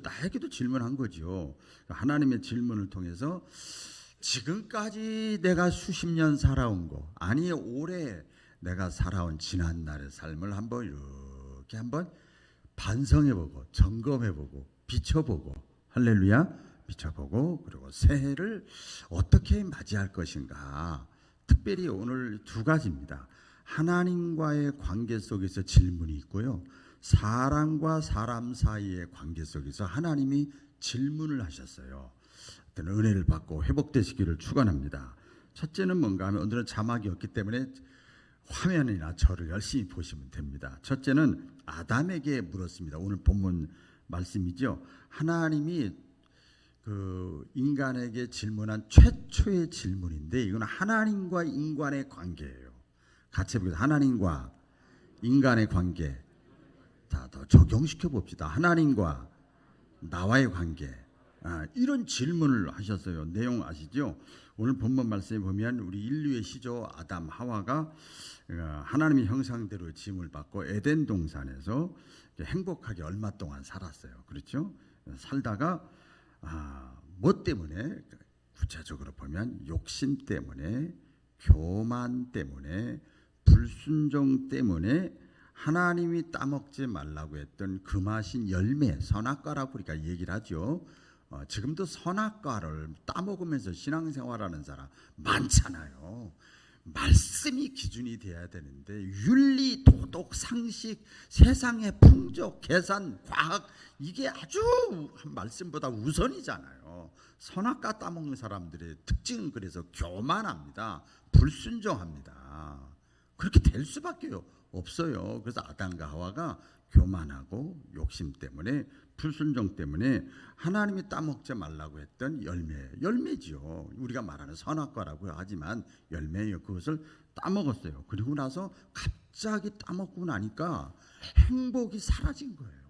나에게도 질문한 거죠. 하나님의 질문을 통해서 지금까지 내가 수십 년 살아온 거, 아니 올해 내가 살아온 지난 날의 삶을 한번 이렇게 한번 반성해보고 점검해보고 비춰보고, 할렐루야, 비춰보고, 그리고 새해를 어떻게 맞이할 것인가. 특별히 오늘 두 가지입니다. 하나님과의 관계 속에서 질문이 있고요, 사람과 사람 사이의 관계 속에서 하나님이 질문을 하셨어요. 어떤 은혜를 받고 회복되시기를 축원합니다. 첫째는 뭔가 하면, 오늘은 자막이 없기 때문에 화면이나 저를 열심히 보시면 됩니다. 첫째는 아담에게 물었습니다. 오늘 본문 말씀이죠. 하나님이 그 인간에게 질문한 최초의 질문인데, 이건 하나님과 인간의 관계예요. 같이 해보겠습니다. 하나님과 인간의 관계. 자, 더 적용시켜 봅시다. 하나님과 나와의 관계. 이런 질문을 하셨어요. 내용 아시죠? 오늘 본문 말씀에 보면 우리 인류의 시조 아담 하와가 하나님의 형상대로 지음을 받고 에덴 동산에서 행복하게 얼마 동안 살았어요. 그렇죠? 살다가 뭐 때문에? 구체적으로 보면 욕심 때문에, 교만 때문에, 불순종 때문에 하나님이 따먹지 말라고 했던 금하신 열매, 선악과라고 우리가 얘기를 하죠. 지금도 선악과를 따먹으면서 신앙생활하는 사람 많잖아요. 말씀이 기준이 돼야 되는데 윤리, 도덕, 상식, 세상의 풍족, 계산, 과학, 이게 아주 말씀보다 우선이잖아요. 선악과 따먹는 사람들의 특징은 그래서 교만합니다. 불순종합니다. 그렇게 될 수밖에 없어요. 그래서 아담과 하와가 교만하고 욕심 때문에, 불순종 때문에 하나님이 따먹지 말라고 했던 열매지요. 우리가 말하는 선악과라고 하지만 열매예요. 그것을 따먹었어요. 그리고 나서 갑자기 따먹고 나니까 행복이 사라진 거예요.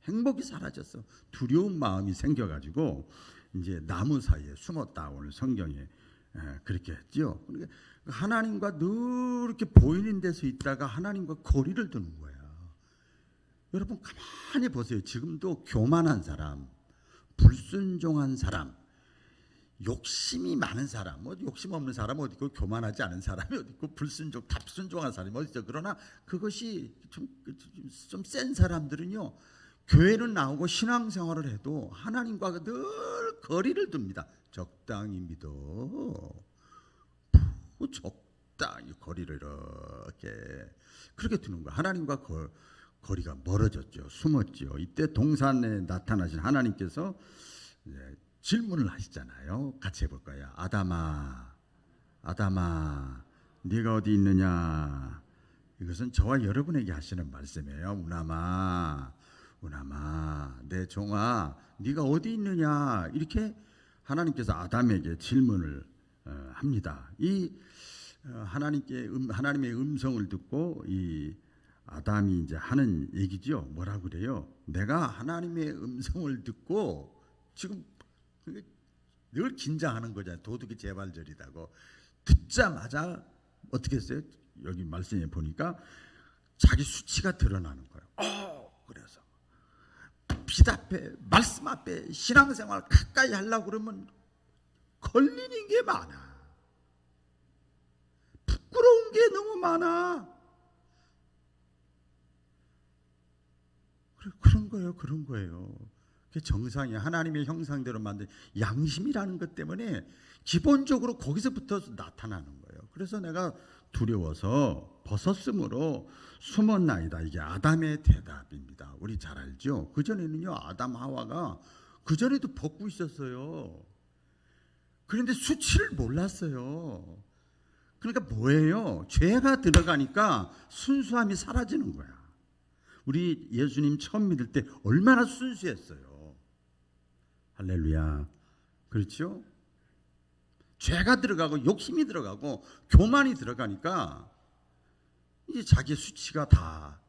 행복이 사라졌어. 두려운 마음이 생겨가지고 이제 나무 사이에 숨었다. 오늘 성경에 그렇게 했죠. 그러니까 하나님과 늘 이렇게 보이는 데서 있다가 하나님과 거리를 두는 거야. 여러분 가만히 보세요. 지금도 교만한 사람, 불순종한 사람, 욕심이 많은 사람, 욕심 없는 사람 어디 있고, 교만하지 않은 사람이 어디 있고, 답순종한 사람이 어디 있어. 그러나 그것이 좀 센 사람들은요, 교회는 나오고 신앙생활을 해도 하나님과 늘 거리를 둡니다. 적당히 믿어. 적당히 거리를 이렇게 그렇게 두는 거야. 하나님과 거리가 멀어졌죠. 숨었죠. 이때 동산에 나타나신 하나님께서 질문을 하시잖아요. 같이 해볼까요? 아담아, 아담아, 네가 어디 있느냐? 이것은 저와 여러분에게 하시는 말씀이에요. 우나마, 우나마, 내 종아, 네가 어디 있느냐? 이렇게 하나님께서 아담에게 질문을 합니다. 이 하나님의 음성을 듣고 이 아담이 이제 하는 얘기죠. 뭐라고 그래요? 내가 하나님의 음성을 듣고, 지금 늘 긴장하는 거잖아요. 도둑이 재발절이라고. 듣자마자 어떻게 했어요? 여기 말씀에 보니까 자기 수치가 드러나는 거예요. 그래서 빛 앞에, 말씀 앞에 신앙생활 가까이 하려고 그러면 걸리는 게 많아. 부끄러운 게 너무 많아. 그런 거예요. 그게 정상이에요. 하나님의 형상대로 만든 양심이라는 것 때문에 기본적으로 거기서부터 나타나는 거예요. 그래서 내가 두려워서 벗었으므로 숨었나이다. 이게 아담의 대답입니다. 우리 잘 알죠? 그전에는요, 아담 하와가 그전에도 벗고 있었어요. 그런데 수치를 몰랐어요. 그러니까 뭐예요? 죄가 들어가니까 순수함이 사라지는 거야. 우리 예수님 처음 믿을 때 얼마나 순수했어요. 할렐루야. 그렇죠? 죄가 들어가고 욕심이 들어가고 교만이 들어가니까 이제 자기 수치가 다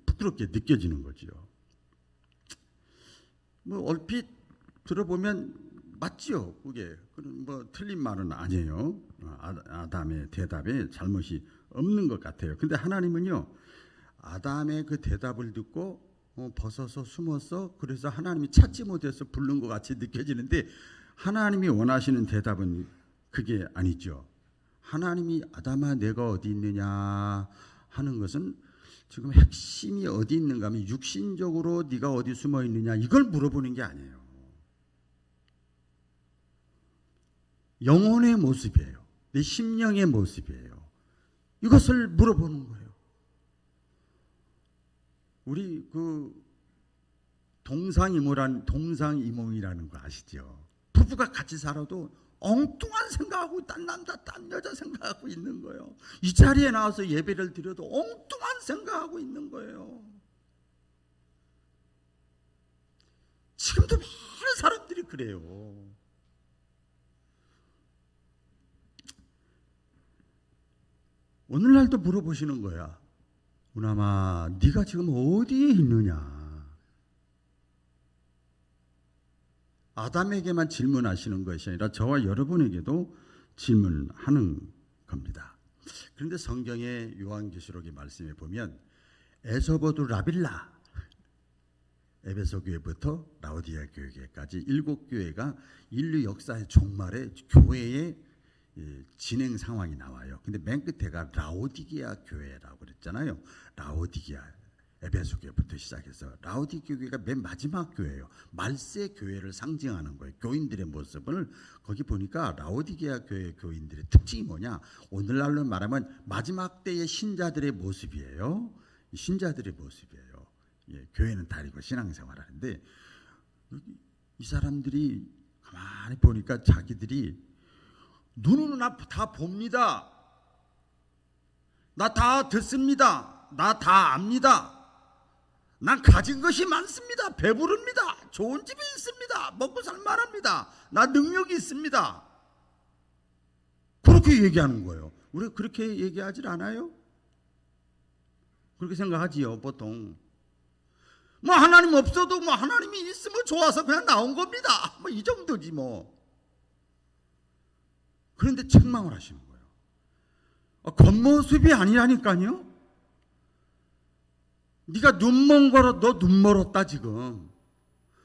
부끄럽게 느껴지는 거죠. 뭐 얼핏 들어보면 맞지요. 그게 뭐 틀린 말은 아니에요. 아담의 대답에 잘못이 없는 것 같아요. 근데 하나님은요, 아담의 그 대답을 듣고 벗어서 숨었어. 그래서 하나님이 찾지 못해서 부른 것 같이 느껴지는데 하나님이 원하시는 대답은 그게 아니죠. 하나님이 아담아 내가 어디 있느냐 하는 것은 지금 핵심이 어디 있는가 하면 육신적으로 네가 어디 숨어 있느냐 이걸 물어보는 게 아니에요. 영혼의 모습이에요. 내 심령의 모습이에요. 이것을 물어보는 거예요. 우리 동상이몽이라는 거 아시죠? 부부가 같이 살아도 엉뚱한 생각하고 딴 남자 딴 여자 생각하고 있는 거예요. 이 자리에 나와서 예배를 드려도 엉뚱한 생각하고 있는 거예요. 지금도 많은 사람들이 그래요. 오늘날도 물어보시는 거야. 우남아, 네가 지금 어디에 있느냐? 아담에게만 질문하시는 것이 아니라 저와 여러분에게도 질문하는 겁니다. 그런데 성경의 요한계시록의 말씀에 보면 에서버두 라빌라, 에베소 교회부터 라오디아 교회까지 7교회가 인류 역사의 종말에 교회의 진행 상황이 나와요. 근데 맨 끝에가 라오디게아 교회라고 그랬잖아요. 라오디게아, 에베소 교회부터 시작해서 라오디게아 교회가 맨 마지막 교회예요. 말세 교회를 상징하는 거예요. 교인들의 모습을 거기 보니까 라오디게아 교회 교인들의 특징이 뭐냐? 오늘날로 말하면 마지막 때의 신자들의 모습이에요. 신자들의 모습이에요. 교회는 다니고 신앙생활하는데 이 사람들이 가만히 보니까 자기들이 눈으로 나 다 봅니다. 나 다 듣습니다. 나 다 압니다. 난 가진 것이 많습니다. 배부릅니다. 좋은 집이 있습니다. 먹고 살만합니다. 나 능력이 있습니다. 그렇게 얘기하는 거예요. 우리 그렇게 얘기하질 않아요? 그렇게 생각하지요, 보통. 뭐 하나님 없어도 뭐 하나님이 있으면 좋아서 그냥 나온 겁니다. 뭐 이 정도지 뭐. 그런데 책망을 하시는 거예요. 겉모습이 아니라니까요. 네가 눈먼 거라 너 눈 멀었다 지금.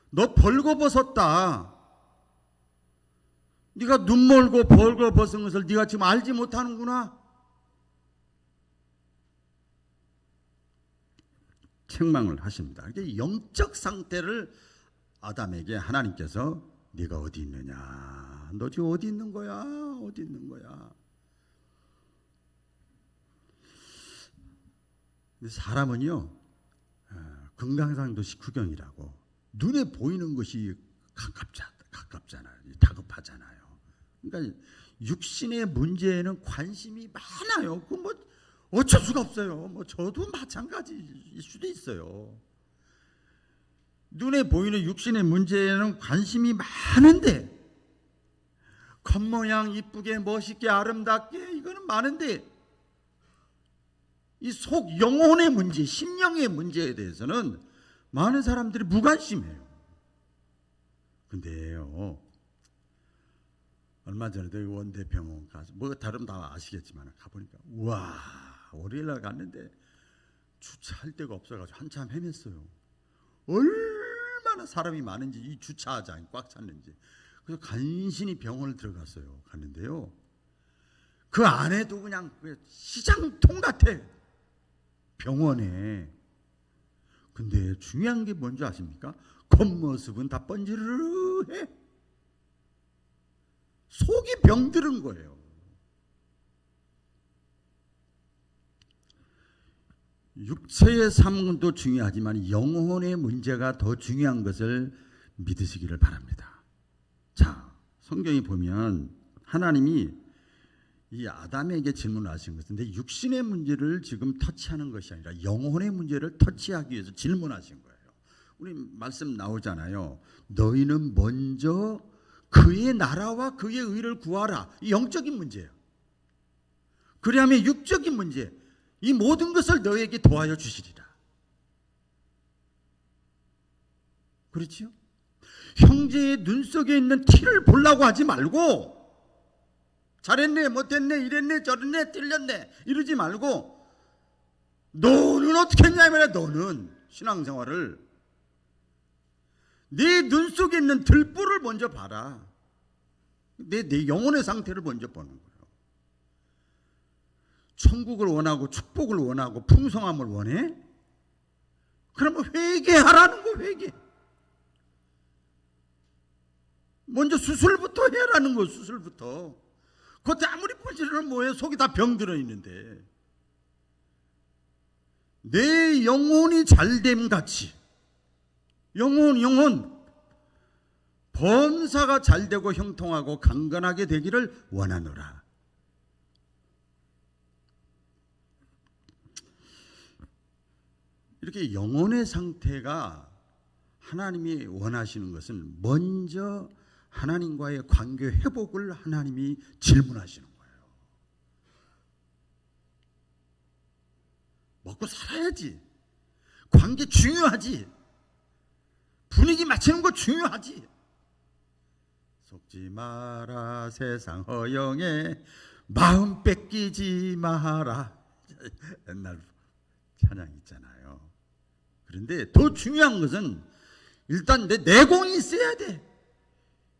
너 벌거벗었다. 네가 눈 멀고 벌거벗은 것을 네가 지금 알지 못하는구나. 책망을 하십니다. 이게 영적 상태를 아담에게 하나님께서 네가 어디 있느냐? 너 지금 어디 있는 거야? 어디 있는 거야? 사람은요, 금강산도 식후경이라고 눈에 보이는 것이 가깝잖아요. 다급하잖아요. 그러니까 육신의 문제에는 관심이 많아요. 그 뭐 어쩔 수가 없어요. 뭐 저도 마찬가지일 수도 있어요. 눈에 보이는 육신의 문제에는 관심이 많은데 겉모양 이쁘게 멋있게 아름답게 이거는 많은데 이 속 영혼의 문제, 심령의 문제에 대해서는 많은 사람들이 무관심해요. 근데요, 얼마 전에도 원대병원 가서 뭐 다른 다 아시겠지만 가보니까 우와, 월요일날 갔는데 주차할 데가 없어가지고 한참 헤맸어요. 얼마나 사람이 많은지, 이 주차장이 꽉 찼는지. 그래서 간신히 병원을 들어갔어요. 갔는데요, 그 안에도 그냥 시장통 같아, 병원에. 근데 중요한 게 뭔지 아십니까? 겉모습은 다 번지르르해. 속이 병들은 거예요. 육체의 삶도 중요하지만 영혼의 문제가 더 중요한 것을 믿으시기를 바랍니다. 자, 성경에 보면 하나님이 이 아담에게 질문하신 것은 내 육신의 문제를 지금 터치하는 것이 아니라 영혼의 문제를 터치하기 위해서 질문하신 거예요. 우리 말씀 나오잖아요. 너희는 먼저 그의 나라와 그의 의를 구하라. 이 영적인 문제예요. 그리하면 육적인 문제, 이 모든 것을 너에게 도와여 주시리라. 그렇지요? 형제의 눈 속에 있는 티를 보려고 하지 말고, 잘했네, 못했네, 이랬네, 저랬네, 틀렸네 이러지 말고, 너는 어떻게 했냐면 너는 신앙생활을. 내 눈 속에 있는 들보를 먼저 봐라. 내 영혼의 상태를 먼저 보는 거예요. 천국을 원하고 축복을 원하고 풍성함을 원해? 그러면 회개하라는 거. 회개. 먼저 수술부터 해라는 거. 수술부터. 그때 아무리 보지는 뭐해. 속이 다 병 들어있는데. 내 영혼이 잘됨 같이 영혼 범사가 잘되고 형통하고 강건하게 되기를 원하노라. 이렇게 영혼의 상태가 하나님이 원하시는 것은 먼저 하나님과의 관계 회복을 하나님이 질문하시는 거예요. 먹고 살아야지. 관계 중요하지. 분위기 맞추는 거 중요하지. 속지 마라 세상 허영에 마음 뺏기지 마라. 옛날 찬양 있잖아요. 그런데 더 중요한 것은 일단 내 내공이 있어야 돼.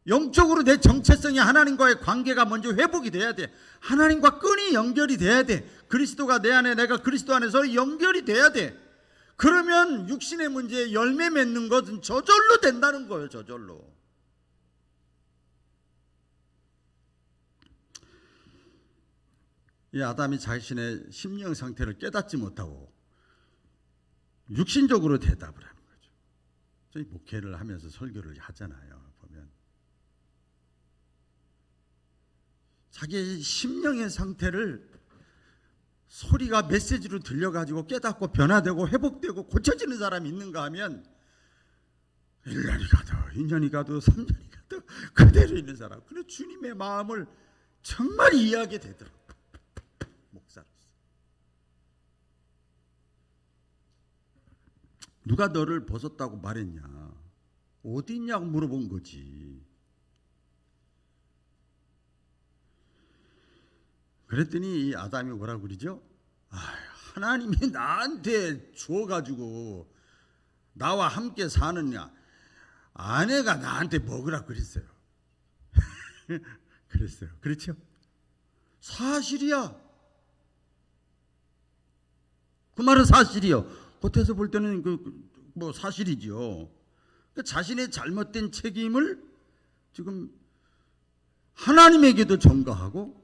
영적으로 내 정체성이 하나님과의 관계가 먼저 회복이 돼야 돼. 하나님과 끈이 연결이 돼야 돼. 그리스도가 내 안에, 내가 그리스도 안에서 연결이 돼야 돼. 그러면 육신의 문제에 열매 맺는 것은 저절로 된다는 거예요. 저절로. 이 아담이 자신의 심령 상태를 깨닫지 못하고 육신적으로 대답을 하는 거죠. 저희 목회를 하면서 설교를 하잖아요. 보면 자기의 심령의 상태를 소리가 메시지로 들려가지고 깨닫고 변화되고 회복되고 고쳐지는 사람이 있는가 하면 1년이 가도 2년이 가도 3년이 가도 그대로 있는 사람. 그래 주님의 마음을 정말 이해하게 되더라고요. 목사로서. 누가 너를 벗었다고 말했냐. 어디 있냐고 물어본 거지. 그랬더니 이 아담이 뭐라고 그러죠? 하나님이 나한테 주어가지고 나와 함께 사느냐. 아내가 나한테 먹으라 그랬어요. 그랬어요. 그렇죠? 사실이야. 그 말은 사실이요. 겉에서 볼 때는 뭐 사실이죠. 그 자신의 잘못된 책임을 지금 하나님에게도 전가하고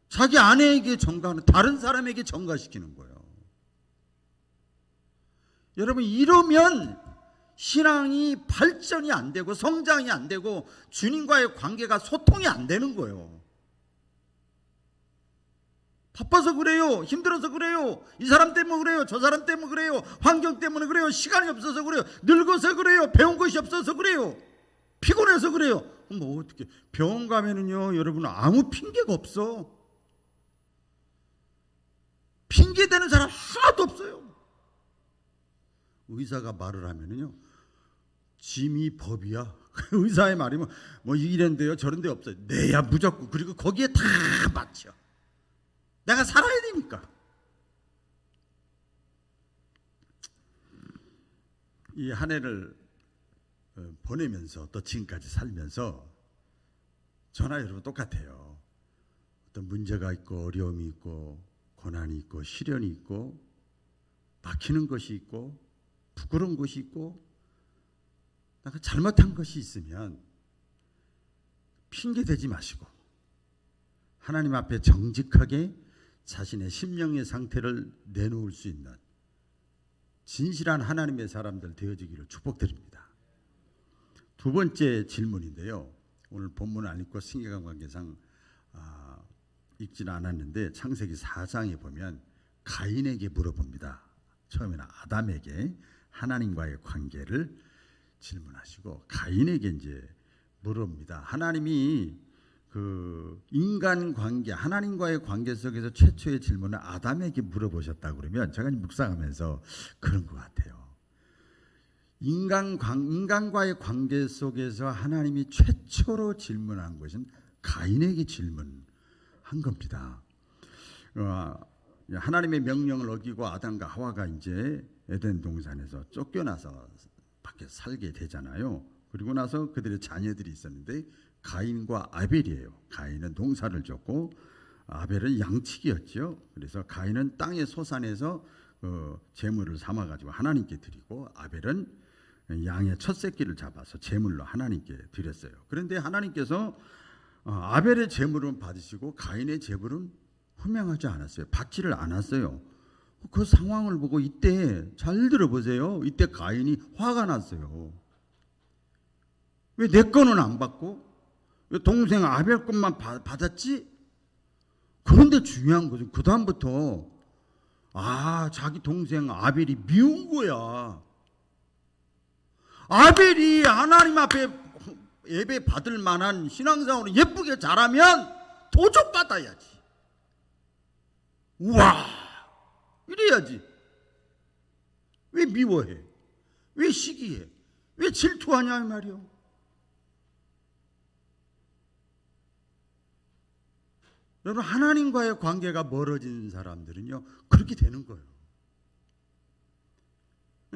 자기 아내에게 전가하는, 다른 사람에게 전가시키는 거예요. 여러분, 이러면 신앙이 발전이 안 되고 성장이 안 되고 주님과의 관계가 소통이 안 되는 거예요. 바빠서 그래요. 힘들어서 그래요. 이 사람 때문에 그래요. 저 사람 때문에 그래요. 환경 때문에 그래요. 시간이 없어서 그래요. 늙어서 그래요. 배운 것이 없어서 그래요. 피곤해서 그래요. 뭐 어떻게 병원 가면은요, 여러분 아무 핑계가 없어. 핑계 대는 사람 하나도 없어요. 의사가 말을 하면은요, 짐이 법이야. 의사의 말이면 뭐 이런데요 저런데 없어요. 내야 무조건. 그리고 거기에 다 맞죠. 내가 살아야 되니까. 이 한 해를 보내면서 또 지금까지 살면서 저나 여러분 똑같아요. 어떤 문제가 있고 어려움이 있고 고난이 있고 시련이 있고 막히는 것이 있고 부끄러운 것이 있고 내가 잘못한 것이 있으면 핑계대지 마시고 하나님 앞에 정직하게 자신의 심령의 상태를 내놓을 수 있는 진실한 하나님의 사람들 되어지기를 축복드립니다. 두 번째 질문인데요. 오늘 본문을 안 읽고 신경관 관계상 읽지는 않았는데 창세기 4장에 보면 가인에게 물어봅니다. 처음에는 아담에게 하나님과의 관계를 질문하시고 가인에게 이제 물어봅니다. 하나님이 그 인간 관계, 하나님과의 관계 속에서 최초의 질문을 아담에게 물어보셨다고 그러면 제가 묵상하면서 그런 것 같아요. 인간과의 관계 속에서 하나님이 최초로 질문한 것은 가인에게 질문한 겁니다. 하나님의 명령을 어기고 아담과 하와가 이제 에덴 동산에서 쫓겨나서 밖에 살게 되잖아요. 그리고 나서 그들의 자녀들이 있었는데 가인과 아벨이에요. 가인은 농사를 졌고 아벨은 양치기였죠. 그래서 가인은 땅의 소산에서 제물을 삼아가지고 하나님께 드리고 아벨은 양의 첫 새끼를 잡아서 제물로 하나님께 드렸어요. 그런데 하나님께서 아벨의 제물은 받으시고 가인의 제물은 분명하지 않았어요. 받지를 않았어요. 그 상황을 보고 이때 잘 들어보세요. 이때 가인이 화가 났어요. 왜 내 거는 안 받고 왜 동생 아벨 것만 받았지? 그런데 중요한 거죠. 그 다음부터 자기 동생 아벨이 미운 거야. 아벨이 하나님 앞에 예배 받을 만한 신앙생활을 예쁘게 잘하면 도적받아야지. 우와, 이래야지. 왜 미워해? 왜 시기해? 왜 질투하냐 이 말이요. 여러분, 하나님과의 관계가 멀어진 사람들은요 그렇게 되는 거예요.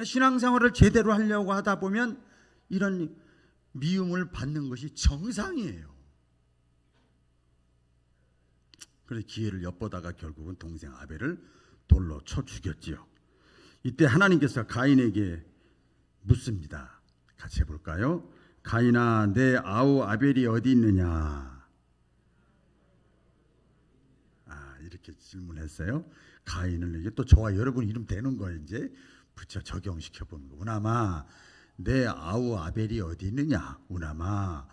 신앙생활을 제대로 하려고 하다 보면 이런 미움을 받는 것이 정상이에요. 그래서 기회를 엿보다가 결국은 동생 아벨을 돌로 쳐 죽였지요. 이때 하나님께서 가인에게 묻습니다. 같이 해볼까요? 가인아, 내 아우 아벨이 어디 있느냐? 이렇게 질문했어요. 가인을 이게 또 저와 여러분 이름 되는 거예요. 이제 붙여 적용시켜 보는 거. 우나마, 내 아우 아벨이 어디 있느냐? 우나마,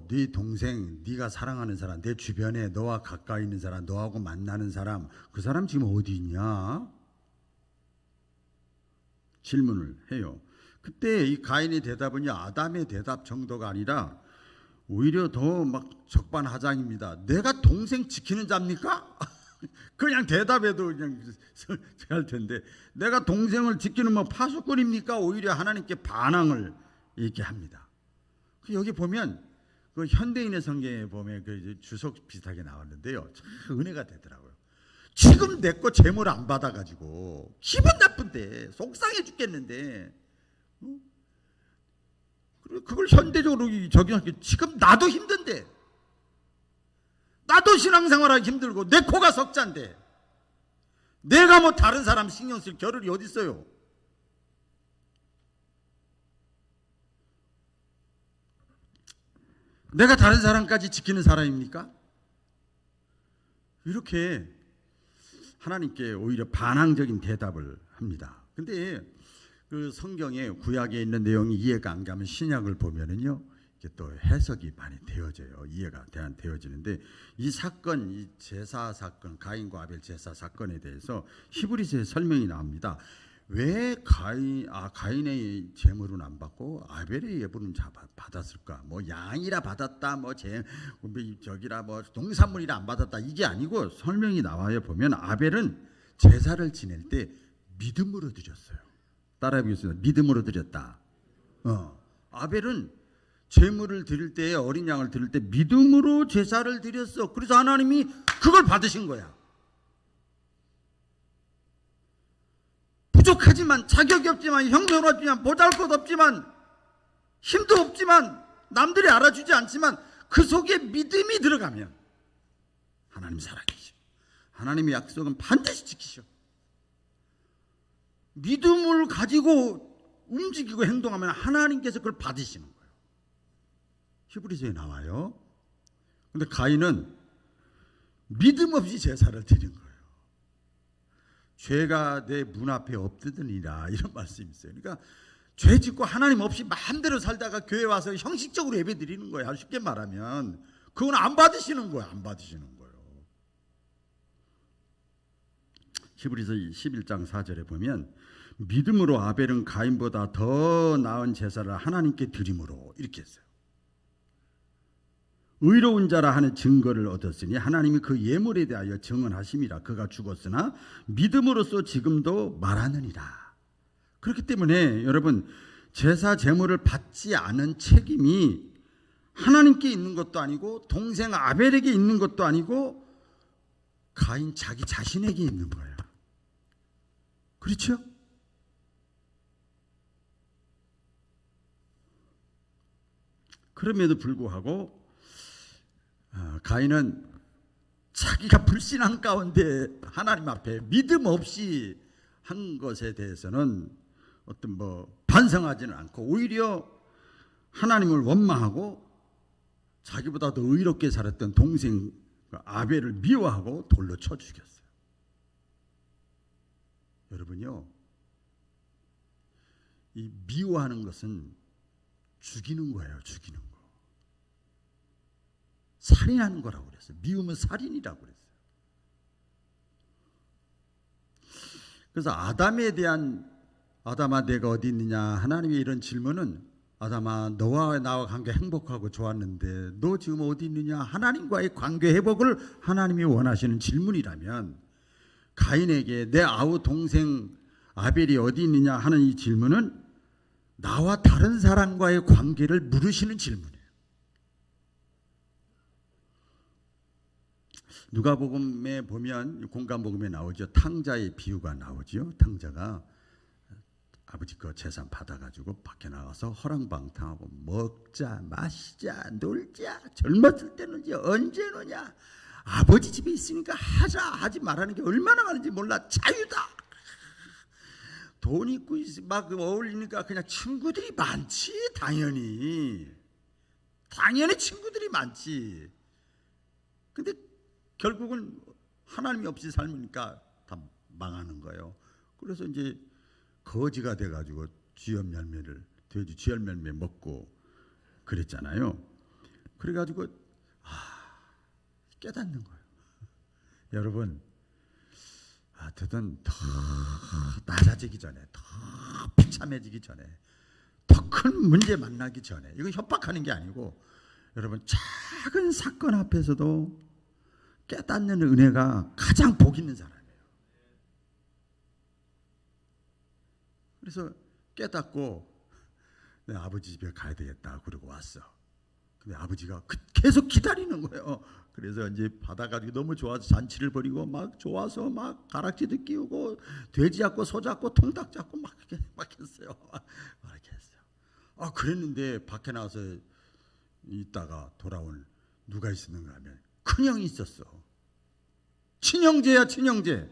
네 동생, 네가 사랑하는 사람, 내 주변에 너와 가까이 있는 사람, 너하고 만나는 사람, 그 사람 지금 어디 있냐? 질문을 해요. 그때 이 가인의 대답은요 아담의 대답 정도가 아니라 오히려 더 막 적반하장입니다. 내가 동생 지키는 자입니까? 그냥 대답해도 그냥 할 텐데 내가 동생을 지키는 뭐 파수꾼입니까? 오히려 하나님께 반항을 얘기합니다. 여기 보면 그 현대인의 성경에 보면 그 주석 비슷하게 나왔는데요. 참 은혜가 되더라고요. 지금 내 거 재물 안 받아가지고 기분 나쁜데 속상해 죽겠는데 그걸 현대적으로 적용하기 지금 나도 힘든데 나도 신앙생활하기 힘들고 내 코가 석잔데 내가 뭐 다른 사람 신경 쓸 겨를이 어디 있어요? 내가 다른 사람까지 지키는 사람입니까? 이렇게 하나님께 오히려 반항적인 대답을 합니다. 근데 그 성경에 구약에 있는 내용이 이해가 안 가면 신약을 보면은요 이게 또 해석이 많이 되어져요. 이해가 되어지는데 이 사건, 이 제사 사건, 가인과 아벨 제사 사건에 대해서 히브리서에 설명이 나옵니다. 왜 가인의 제물은 안 받고 아벨의 예물은 받았을까? 뭐 양이라 받았다, 저기라 뭐 농산물이라 안 받았다 이게 아니고 설명이 나와요. 보면 아벨은 제사를 지낼 때 믿음으로 드렸어요. 따라해 보겠습니다. 믿음으로 드렸다. 아벨은 제물을 드릴 때 어린 양을 드릴 때 믿음으로 제사를 드렸어. 그래서 하나님이 그걸 받으신 거야. 부족하지만 자격이 없지만 형편없지만 보잘것없지만 힘도 없지만 남들이 알아주지 않지만 그 속에 믿음이 들어가면 하나님 살아계셔. 하나님의 약속은 반드시 지키셔. 믿음을 가지고 움직이고 행동하면 하나님께서 그걸 받으시는 거예요. 히브리서에 나와요. 그런데 가인은 믿음 없이 제사를 드린 거예요. 죄가 내 문 앞에 없드니라 이런 말씀이 있어요. 그러니까 죄 짓고 하나님 없이 마음대로 살다가 교회 와서 형식적으로 예배 드리는 거예요. 쉽게 말하면 그건 안 받으시는 거예요. 안 받으시는 거예요. 히브리서 11장 4절에 보면 믿음으로 아벨은 가인보다 더 나은 제사를 하나님께 드림으로 이렇게 했어요. 의로운 자라 하는 증거를 얻었으니 하나님이 그 예물에 대하여 증언하심이라. 그가 죽었으나 믿음으로써 지금도 말하느니라. 그렇기 때문에 여러분 제사 제물을 받지 않은 책임이 하나님께 있는 것도 아니고 동생 아벨에게 있는 것도 아니고 가인 자기 자신에게 있는 거예요. 그렇죠? 그럼에도 불구하고 가인은 자기가 불신한 가운데 하나님 앞에 믿음 없이 한 것에 대해서는 어떤 반성하지는 않고 오히려 하나님을 원망하고 자기보다 더 의롭게 살았던 동생 아벨을 미워하고 돌로 쳐 죽였어요. 여러분요, 이 미워하는 것은 죽이는 거예요. 죽이는 거. 살인하는 거라고 그랬어요. 미우면 살인이라고 그랬어요. 그래서 아담에 대한 아담아 내가 어디 있느냐 하나님의 이런 질문은 아담아 너와 나와 관계 행복하고 좋았는데 너 지금 어디 있느냐 하나님과의 관계 회복을 하나님이 원하시는 질문이라면 가인에게 내 아우 동생 아벨이 어디 있느냐 하는 이 질문은 나와 다른 사람과의 관계를 물으시는 질문이에요. 누가복음에 보면 공간복음에 나오죠. 탕자의 비유가 나오죠. 탕자가 아버지 거 재산 받아가지고 밖에 나가서 허랑방탕하고 먹자 마시자 놀자 젊었을 때는 이제 언제 노냐 아버지 집에 있으니까 하자 하지 말라는 게 얼마나 많은지 몰라 자유다. 돈 있고 막 어울리니까 그냥 친구들이 많지. 당연히 친구들이 많지. 근데 결국은 하나님이 없이 삶으니까 다 망하는 거예요. 그래서 이제 거지가 돼가지고 돼지 쥐열매를 먹고 그랬잖아요. 그래가지고 깨닫는 거예요. 여러분, 더 낮아지기 전에, 더 비참해지기 전에, 더 큰 문제 만나기 전에, 이건 협박하는 게 아니고, 여러분 작은 사건 앞에서도 깨닫는 은혜가 가장 복 있는 사람이에요. 그래서 깨닫고 내 아버지 집에 가야 되겠다 그러고 왔어. 근데 아버지가 계속 기다리는 거예요. 그래서 이제 받아가지고 너무 좋아서 잔치를 벌이고 막 좋아서 막 가락지도 끼우고 돼지 잡고 소 잡고 통닭 잡고 막 했어요. 이렇게 했어요. 그랬는데 밖에 나와서 있다가 돌아온 누가 있었는가 하면 큰형이 있었어. 친형제야 친형제.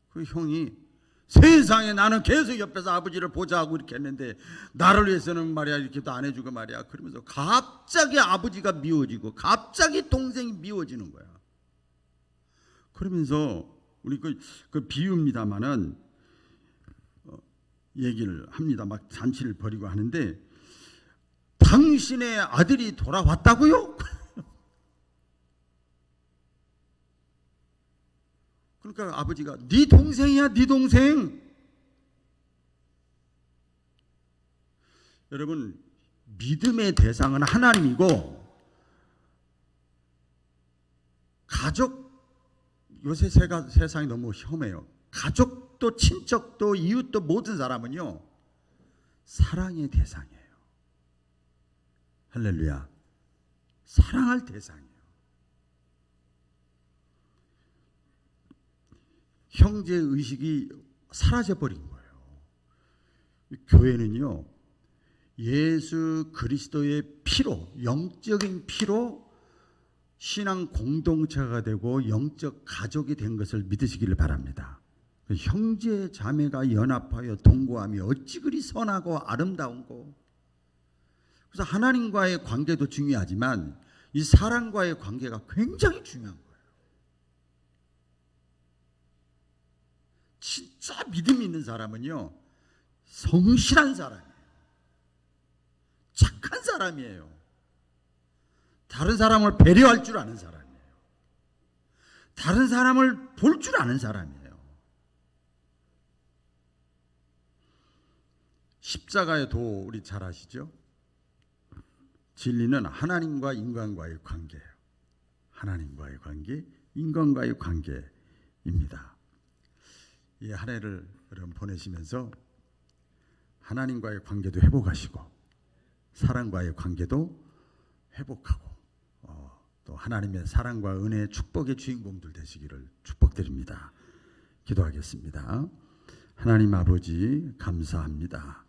그 형이 세상에 나는 계속 옆에서 아버지를 보자 하고 이렇게 했는데 나를 위해서는 말이야 이렇게도 안 해주고 말이야 그러면서 갑자기 아버지가 미워지고 갑자기 동생이 미워지는 거야. 그러면서 우리 그 비유입니다마는 얘기를 합니다. 막 잔치를 벌이고 하는데 당신의 아들이 돌아왔다고요? 그러니까 아버지가 네 동생이야 네 동생. 여러분 믿음의 대상은 하나님이고 가족 요새 세상이 너무 험해요. 가족도 친척도 이웃도 모든 사람은요 사랑의 대상이에요. 할렐루야. 사랑할 대상이에요. 형제 의식이 사라져버린 거예요. 교회는요 예수 그리스도의 피로 영적인 피로 신앙 공동체가 되고 영적 가족이 된 것을 믿으시기를 바랍니다. 형제 자매가 연합하여 동거함이 어찌 그리 선하고 아름다운고. 그래서 하나님과의 관계도 중요하지만 이 사람과의 관계가 굉장히 중요한 거예요. 진짜 믿음 있는 사람은요 성실한 사람이에요. 착한 사람이에요. 다른 사람을 배려할 줄 아는 사람이에요. 다른 사람을 볼 줄 아는 사람이에요. 십자가의 도 우리 잘 아시죠? 진리는 하나님과 인간과의 관계예요. 하나님과의 관계, 인간과의 관계입니다. 이 한 해를 여러분 보내시면서 하나님과의 관계도 회복하시고 사랑과의 관계도 회복하고 또 하나님의 사랑과 은혜의 축복의 주인공들 되시기를 축복드립니다. 기도하겠습니다. 하나님 아버지 감사합니다.